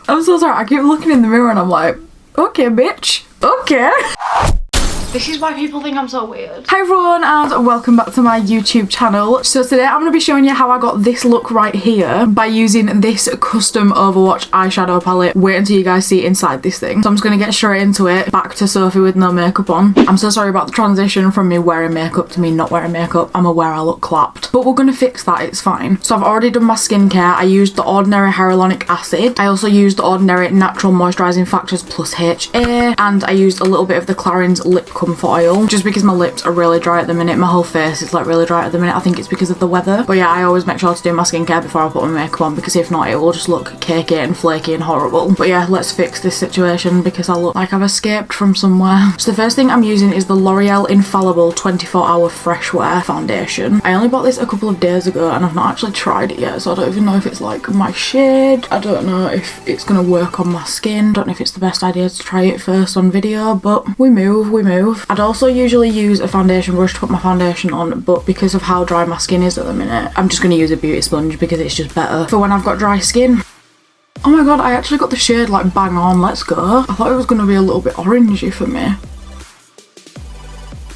I'm so sorry, I keep looking in the mirror and I'm like, okay, bitch, okay. This is why people think I'm so weird. Hi everyone and welcome back to my YouTube channel. So today I'm going to be showing you how I got this look right here by using this custom Overwatch eyeshadow palette. Wait until you guys see inside this thing. So I'm just going to get straight into it. Back to Sophie with no makeup on. I'm so sorry about the transition from me wearing makeup to me not wearing makeup. I'm aware I look clapped. But we're going to fix that, it's fine. So I've already done my skincare. I used the Ordinary Hyaluronic Acid. I also used the Ordinary Natural Moisturising Factors plus HA. And I used a little bit of the Clarins Lip Comfort Oil, just because my lips are really dry at the minute. My whole face is like really dry at the minute. I think it's because of the weather. But yeah, I always make sure to do my skincare before I put my makeup on, because if not it will just look cakey and flaky and horrible. But yeah, let's fix this situation because I look like I've escaped from somewhere. So the first thing I'm using is the L'Oreal Infallible 24-Hour Freshwater Foundation. I only bought this a couple of days ago and I've not actually tried it yet, so I don't even know if it's like my shade. I don't know if it's gonna work on my skin. I don't know if it's the best idea to try it first on video, but we move. I'd also usually use a foundation brush to put my foundation on, but because of how dry my skin is at the minute, I'm just going to use a beauty sponge because it's just better for when I've got dry skin. Oh my god, I actually got the shade like bang on. Let's go. I thought it was going to be a little bit orangey for me.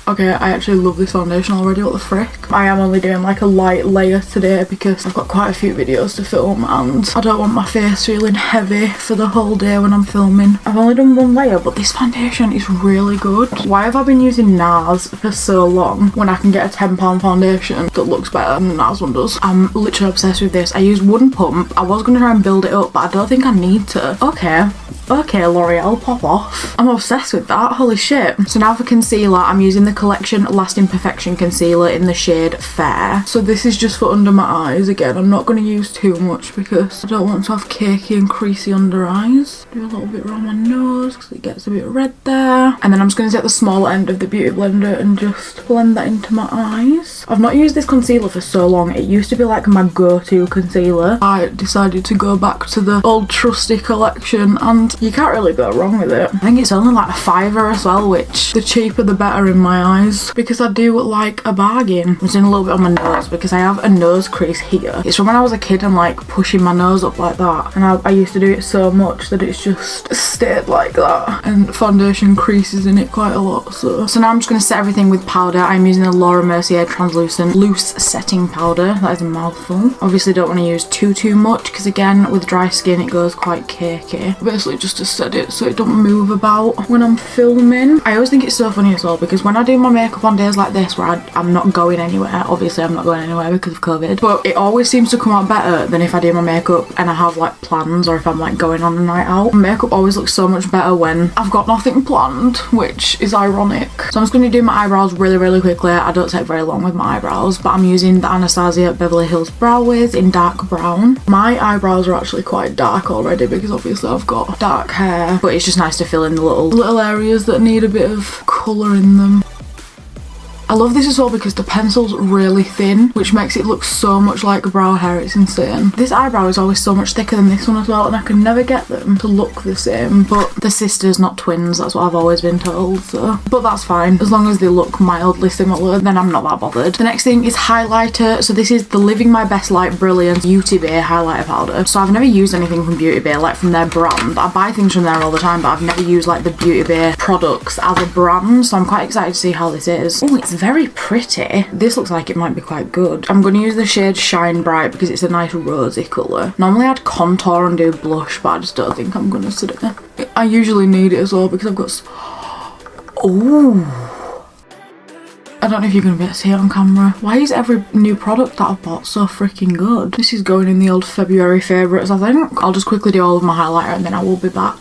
Okay, I actually love this foundation already, what the frick. I am only doing like a light layer today because I've got quite a few videos to film and I don't want my face feeling heavy for the whole day when I'm filming. I've only done one layer, but this foundation is really good. Why have I been using NARS for so long when I can get a £10 foundation that looks better than the NARS one does? I'm literally obsessed with this. I use Wooden Pump. I was going to try and build it up, but I don't think I need to. Okay, L'Oreal, pop off. I'm obsessed with that, holy shit. So now for concealer, I'm using the Collection Lasting Perfection Concealer in the shade Fair. So this is just for under my eyes. Again, I'm not going to use too much because I don't want to have cakey and creasy under eyes. Do a little bit around my nose because it gets a bit red there. And then I'm just going to take the small end of the Beauty Blender and just blend that into my eyes. I've not used this concealer for so long. It used to be like my go-to concealer. I decided to go back to the old trusty collection and you can't really go wrong with it. I think it's only like a £5 as well, which the cheaper the better in my eyes because I do like a bargain. I'm doing a little bit on my nose because I have a nose crease here. It's from when I was a kid and like pushing my nose up like that, and I used to do it so much that it's just stayed like that, and foundation creases in it quite a lot. So now I'm just going to set everything with powder. I'm using the Laura Mercier Translucent Loose Setting Powder. That is a mouthful. Obviously don't want to use too much because again with dry skin it goes quite cakey. Basically just to set it so it don't move about when I'm filming. I always think it's so funny as well because when I do my makeup on days like this where I'm not going anywhere, obviously I'm not going anywhere because of COVID, but it always seems to come out better than if I do my makeup and I have like plans or if I'm like going on a night out. Makeup always looks so much better when I've got nothing planned, which is ironic. So I'm just going to do my eyebrows really quickly. I don't take very long with my eyebrows, but I'm using the Anastasia Beverly Hills Brow Wiz in dark brown. My eyebrows are actually quite dark already because obviously I've got dark hair, but it's just nice to fill in the little areas that need a bit of colour in them. I love this as well because the pencil's really thin, which makes it look so much like brow hair. It's insane. This eyebrow is always so much thicker than this one as well, and I can never get them to look the same, but they're sisters, not twins. That's what I've always been told, so. But that's fine. As long as they look mildly similar, then I'm not that bothered. The next thing is highlighter. So this is the Living My Best Light Brilliance Beauty Bay highlighter powder. So I've never used anything from Beauty Bay, like from their brand. I buy things from there all the time, but I've never used like the Beauty Bay products as a brand, so I'm quite excited to see how this is. Oh, it's very pretty. This looks like it might be quite good. I'm going to use the shade Shine Bright because it's a nice rosy colour. Normally I'd contour and do blush, but I just don't think I'm going to today. I usually need it as well because I've got... Oh, I don't know if you're going to be able to see it on camera. Why is every new product that I've bought so freaking good? This is going in the old February favourites, I think. I'll just quickly do all of my highlighter and then I will be back.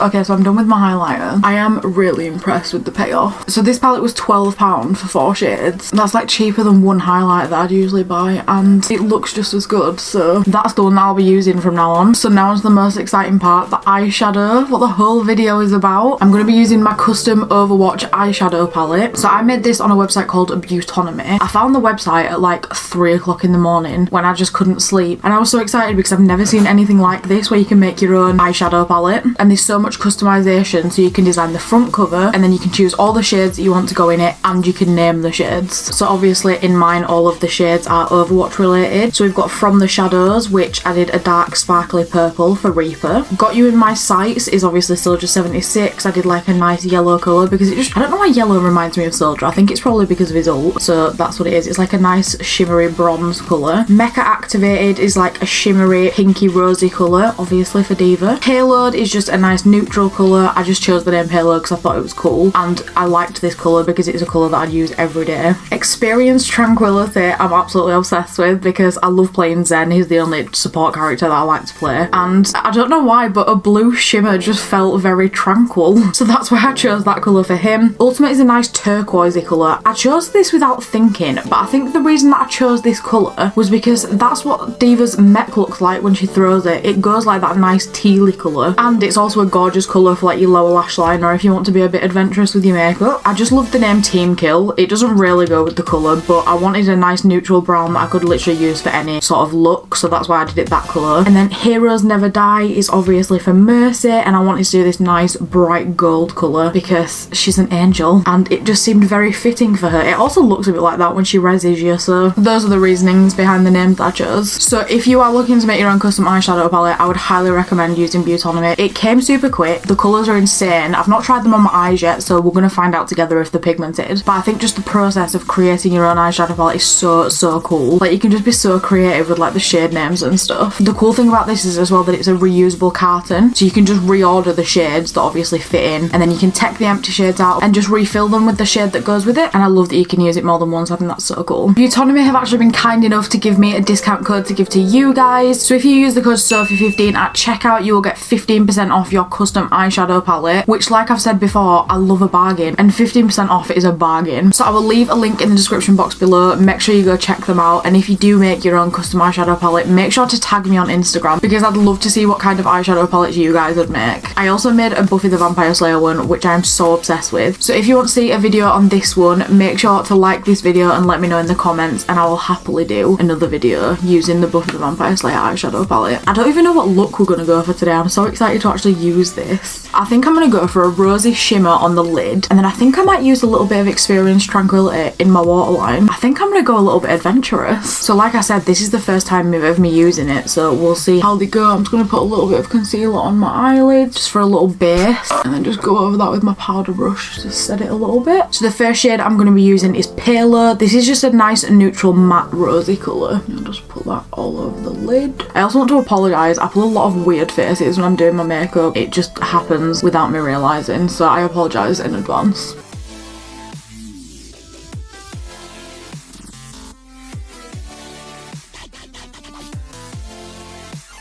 Okay, so I'm done with my highlighter. I am really impressed with the payoff. So this palette was £12 for 4 shades. That's like cheaper than one highlighter that I'd usually buy, and it looks just as good. So that's the one that I'll be using from now on. So now is the most exciting part, the eyeshadow, what the whole video is about. I'm going to be using my custom Overwatch eyeshadow palette. So I made this on a website called beautonomy. I found the website at like 3 o'clock in the morning when I just couldn't sleep. And I was so excited because I've never seen anything like this where you can make your own eyeshadow palette. And there's so much much customization, so you can design the front cover and then you can choose all the shades that you want to go in it, and you can name the shades. So obviously in mine all of the shades are Overwatch related. So we've got From the Shadows, which I did a dark sparkly purple for Reaper. Got You in My Sights is obviously Soldier 76. I did like a nice yellow colour because it just, I don't know why yellow reminds me of Soldier. I think it's probably because of his ult, so that's what it is. It's like a nice shimmery bronze colour. Mecha Activated is like a shimmery pinky rosy colour, obviously for Diva. Payload is just a nice neutral colour. I just chose the name Payload because I thought it was cool, and I liked this colour because it's a colour that I'd use every day. Experience Tranquility I'm absolutely obsessed with because I love playing Zen. He's the only support character that I like to play, and I don't know why, but a blue shimmer just felt very tranquil, so that's why I chose that colour for him. Ultimate is a nice turquoisey colour. I chose this without thinking, but I think the reason that I chose this colour was because that's what Diva's mech looks like when she throws it. It goes like that nice tealy colour, and it's also a gorgeous colour for like your lower lash line or if you want to be a bit adventurous with your makeup. I just love the name Team Kill. It doesn't really go with the colour, but I wanted a nice neutral brown that I could literally use for any sort of look, so that's why I did it that colour. And then Heroes Never Die is obviously for Mercy, and I wanted to do this nice bright gold colour because she's an angel and it just seemed very fitting for her. It also looks a bit like that when she reses you, so those are the reasonings behind the names that I chose. So if you are looking to make your own custom eyeshadow palette, I would highly recommend using Beautonomy. It came super quick, the colours are insane. I've not tried them on my eyes yet, so we're going to find out together if they're pigmented, but I think just the process of creating your own eyeshadow palette is so cool. Like, you can just be so creative with like the shade names and stuff. The cool thing about this is as well that it's a reusable carton, so you can just reorder the shades that obviously fit in, and then you can take the empty shades out and just refill them with the shade that goes with it, and I love that you can use it more than once. I think that's so cool. Beautonomy have actually been kind enough to give me a discount code to give to you guys, so if you use the code Sophie15 at checkout, you will get 15% off your custom eyeshadow palette, which, like I've said before, I love a bargain, and 15% off is a bargain. So I will leave a link in the description box below. Make sure you go check them out, and if you do make your own custom eyeshadow palette, make sure to tag me on Instagram because I'd love to see what kind of eyeshadow palettes you guys would make. I also made a Buffy the Vampire Slayer one, which I'm so obsessed with, so if you want to see a video on this one, make sure to like this video and let me know in the comments, and I will happily do another video using the Buffy the Vampire Slayer eyeshadow palette. I don't even know what look we're going to go for today. I'm so excited to actually use this. I think I'm going to go for a rosy shimmer on the lid, and then I think I might use a little bit of Experience Tranquility in my waterline. I think I'm going to go a little bit adventurous. So like I said, this is the first time of me using it, so we'll see how they go. I'm just going to put a little bit of concealer on my eyelids just for a little base, and then just go over that with my powder brush to set it a little bit. So the first shade I'm going to be using is Payload. This is just a nice neutral matte rosy colour. I'll just put that all over the lid. I also want to apologise. I put a lot of weird faces when I'm doing my makeup. It just happens without me realising, so I apologise in advance.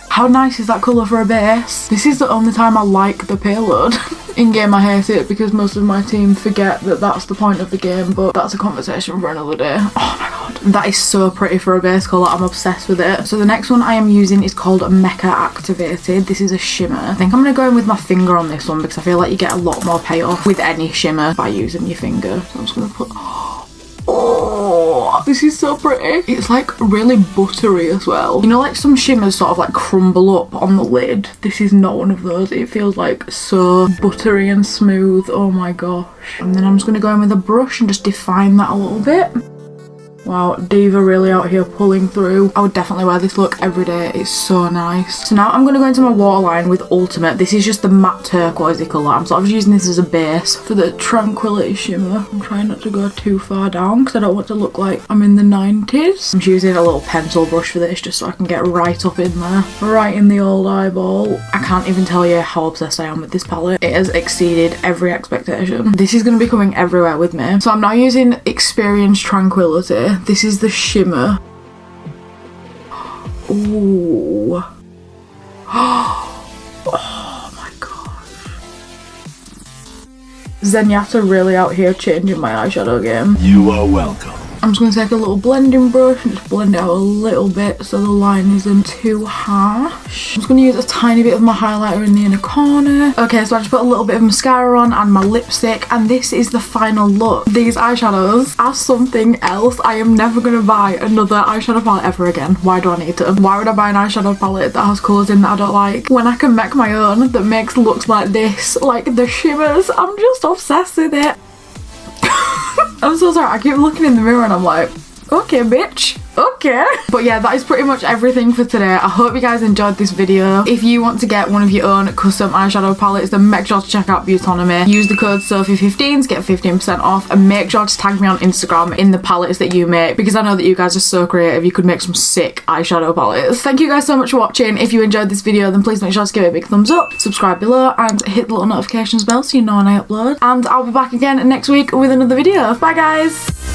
How nice is that colour for a base? This is the only time I like the Payload. In game I hate it because most of my team forget that that's the point of the game, but that's a conversation for another day. Oh my god, that is so pretty for a base colour. I'm obsessed with it. So the next one I am using is called Mecha Activated. This is a shimmer. I think I'm going to go in with my finger on this one because I feel like you get a lot more payoff with any shimmer by using your finger. So I'm just going to put... Oh, this is so pretty. It's like really buttery as well. You know, like some shimmers sort of like crumble up on the lid. This is not one of those. It feels like so buttery and smooth. Oh my gosh. And then I'm just going to go in with a brush and just define that a little bit. Wow, Diva really out here pulling through. I would definitely wear this look every day. It's so nice. So now I'm going to go into my waterline with Ultimate. This is just the matte turquoisey colour. I'm sort of using this as a base for the Tranquility shimmer. I'm trying not to go too far down because I don't want to look like I'm in the 90s. I'm just using a little pencil brush for this just so I can get right up in there. Right in the old eyeball. I can't even tell you how obsessed I am with this palette. It has exceeded every expectation. This is going to be coming everywhere with me. So I'm now using Experience Tranquility. This is the shimmer. Ooh. Oh my gosh. Zenyatta really out here changing my eyeshadow game. You are welcome. I'm just going to take a little blending brush and just blend it out a little bit so the line isn't too harsh. I'm just going to use a tiny bit of my highlighter in the inner corner. Okay, so I just put a little bit of mascara on and my lipstick, and this is the final look. These eyeshadows are something else. I am never going to buy another eyeshadow palette ever again. Why do I need to? Why would I buy an eyeshadow palette that has colours in that I don't like when I can make my own that makes looks like this, like the shimmers? I'm just obsessed with it. I'm so sorry, I keep looking in the mirror and I'm like, okay bitch, okay. But yeah, that is pretty much everything for today. I hope you guys enjoyed this video. If you want to get one of your own custom eyeshadow palettes, then make sure to check out Beautonomy. Use the code Sophie15 to get 15% off, and make sure to tag me on Instagram in the palettes that you make, because I know that you guys are so creative. You could make some sick eyeshadow palettes. Thank you guys so much for watching. If you enjoyed this video, then please make sure to give it a big thumbs up, subscribe below, and hit the little notifications bell so you know when I upload. And I'll be back again next week with another video. Bye guys!